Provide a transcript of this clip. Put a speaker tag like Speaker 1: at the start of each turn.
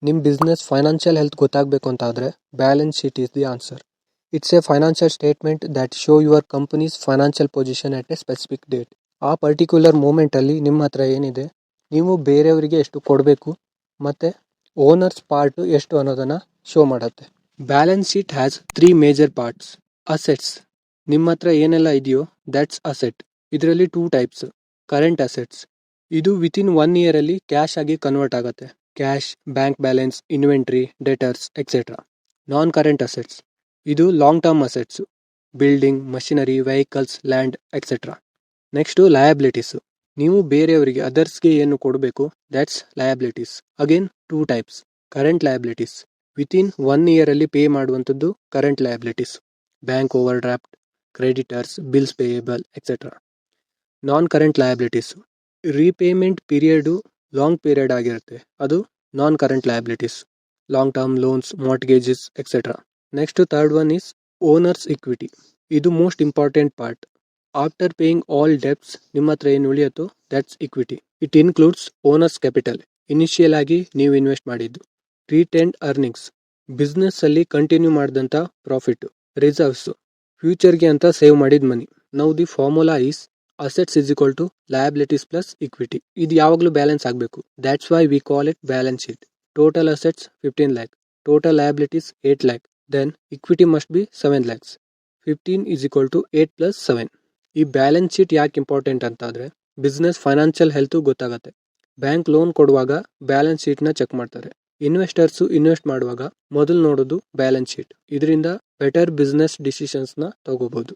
Speaker 1: ನಿಮ್ಮ business financial health ಗೊತ್ತಾಗಬೇಕು ಅಂತ ಆದರೆ balance sheet is the answer. It's A financial statement that show your companies financial position at A specific date. ಆ particular ಮೂಮೆಂಟಲ್ಲಿ ನಿಮ್ಮ ಹತ್ರ ಏನಿದೆ, ನೀವು ಬೇರೆಯವರಿಗೆ ಎಷ್ಟು ಕೊಡಬೇಕು ಮತ್ತು ಓನರ್ಸ್ ಪಾರ್ಟ್ ಎಷ್ಟು ಅನ್ನೋದನ್ನು ಶೋ ಮಾಡುತ್ತೆ. Balance sheet has 3 major parts. Assets, ನಿಮ್ಮ ಹತ್ರ ಏನೆಲ್ಲ ಇದೆಯೋ ದ್ಯಾಟ್ಸ್ ಅಸೆಟ್. ಇದರಲ್ಲಿ 2 ಟೈಪ್ಸ್. ಕರೆಂಟ್ ಅಸೆಟ್ಸ್, ಇದು ವಿತಿನ್ 1 ಇಯರಲ್ಲಿ ಕ್ಯಾಶ್ ಆಗಿ ಕನ್ವರ್ಟ್ ಆಗುತ್ತೆ. Cash, bank balance, inventory, debtors etcetera. Non current assets, ಇದು long term assets, building, machinery, vehicles, land etcetera. Next liabilities, ನೀವು ಬೇರೆಯವರಿಗೆ ಅದರ್ಸ್ಗೆ ಏನು ಕೊಡಬೇಕು that's liabilities. Again 2 types. Current liabilities, within 1 ಇಯರಲ್ಲಿ ಪೇ ಮಾಡುವಂಥದ್ದು current liabilities. Bank over draft, creditors, bills payable etcetera. Non current liabilities, repayment period long period ಆಗಿರುತ್ತೆ, ಅದು non current liabilities. Long term loans, mortgages etcetera. Next third one is owners equity. ಇದು most important part. After paying all debts ನಿಮ್ಮ ಹತ್ರ ಏನು ಉಳಿಯುತ್ತೋ that's equity. It includes owners capital, initial ಆಗಿ ನೀವು invest ಮಾಡಿದ್ದು. ರಿಟೇನ್ಡ್ ಅರ್ನಿಂಗ್ಸ್, ಬಿಸ್ನೆಸ್ಸಲ್ಲಿ continue ಮಾಡಿದಂಥ ಪ್ರಾಫಿಟ್. ರಿಸರ್ವ್ಸ್, ಫ್ಯೂಚರ್ಗೆ ಅಂತ ಸೇವ್ ಮಾಡಿದ money. Now the formula is assets is equal to liabilities plus equity. ಇದು ಯಾವಾಗಲೂ ಬ್ಯಾಲೆನ್ಸ್ ಆಗಬೇಕು. That's why we call it balance sheet. Total assets 15 lakh, total liabilities 8 lakh, then equity must be 7 lakhs. 15 is equal to 8 plus 7. ಈ balance sheet ಯಾಕೆ important ಅಂತಾದರೆ business financial health ಗೊತ್ತಾಗುತ್ತೆ. Bank loan ಕೊಡುವಾಗ balance ಶೀಟ್ನ check ಮಾಡ್ತಾರೆ. Investors invest ಮಾಡುವಾಗ ಮೊದಲು ನೋಡೋದು balance sheet. ಇದರಿಂದ ಬೆಟರ್ ಬಿಸ್ನೆಸ್ ಡಿಸಿಷನ್ಸ್ನ ತಗೋಬಹುದು.